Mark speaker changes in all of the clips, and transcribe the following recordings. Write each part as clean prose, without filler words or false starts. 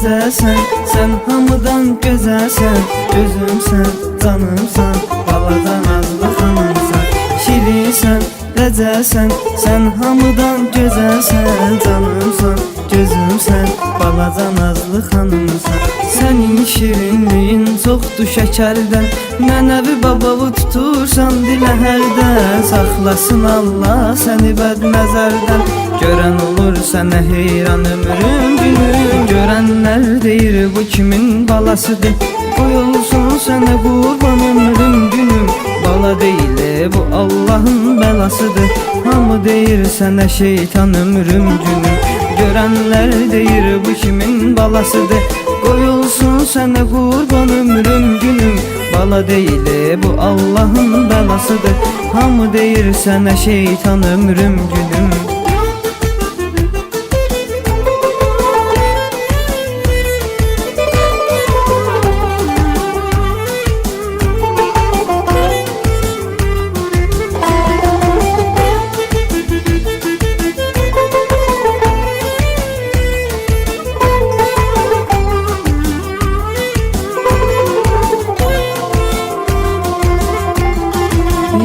Speaker 1: əcəlsən, sən hamıdan gözəlsən. Gözümsən, canımsan, baladan azlı xanımsan. Şirinsən, əcəlsən, sən hamıdan gözəlsən. Canımsan, gözümsən, baladan azlı xanımsan. Sənin şirinliyin çoxdur şəkərdən, mənəvi babalı tutursan dilə hərdən. Saxlasın Allah səni bəd nəzərdən, görən olur sənə heyran ömrüm günüm. Görənlər deyir bu kimin balasıdır, qoyulsun sənə qurban ömrüm günüm. Bala deyil bu Allahın bəlasıdır, hamı deyir sənə şeytan ömrüm günüm. Görənlər deyir bu kimin balasıdır, qoyulsun sənə qurban ömrüm günüm. Bala deyil bu Allahın bəlasıdır, hamı deyir sənə şeytan ömrüm günüm.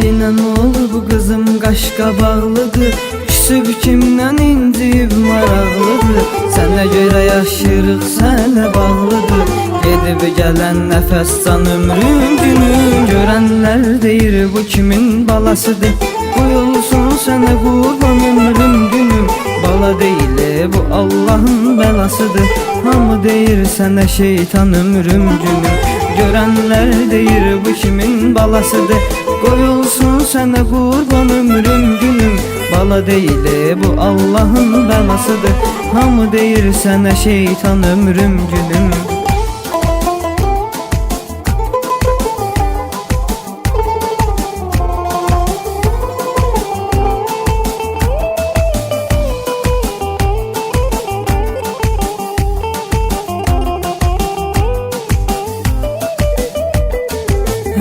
Speaker 1: Yine ne olur bu kızım qaşqabaqlıdır, küsüb kimdən inciyib maraqlıdır. Sənə görə yaşırıq, sənə bağlıdır, gedib gələn nəfəs can ömrüm günüm. Görənlər deyir bu kimin balasıdır, qoyulsun sənə qurban ömrüm günüm. Bala deyil bu Allahın bəlasıdır, hamı deyir sənə şeytan ömrüm günüm. Görənlər deyir bu kimin balasıdır, qoyulsun sənə qurban ömrüm günüm. Bala deyil bu Allahın bəlasıdır, hamı deyir sənə şeytan ömrüm günüm.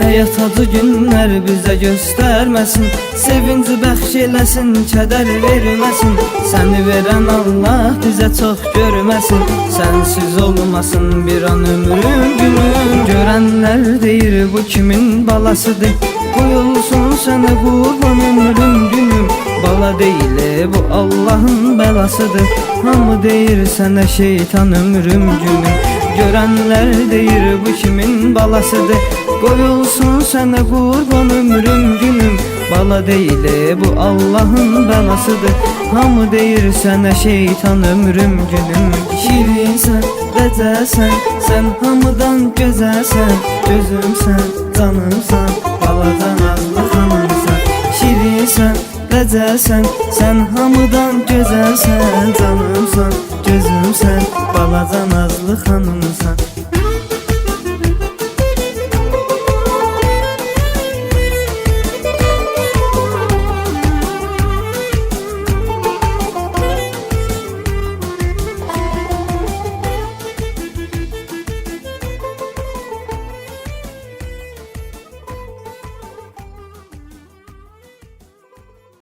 Speaker 1: Həyat acı günlər bizə göstərməsin, sevinci bəxş eləsin, kədər verməsin. Səni verən Allah bizə çox görməsin, sənsiz olmasın bir an ömrüm günüm. Görənlər deyir bu kimin balasıdır, qoyulsun sənə qurban ömrüm günüm. Bala deyil bu Allahın bəlasıdır, hamı deyir sənə şeytan ömrüm günüm. Görənlər deyir bu kimin balasıdır, qoyulsun sənə qurban ömrüm günüm. Bala deyil bu Allahın bəlasıdır, hamı deyir sənə şeytan ömrüm günüm. Şirinsən, əcəlsən, sən hamıdan gözəlsən. Gözümsən, canımsan, baladan azlı xanımsan. Şirinsən, əcəlsən, sən hamıdan gözəlsən. Canımsan, gözümsən, baladan azlı xanımsan.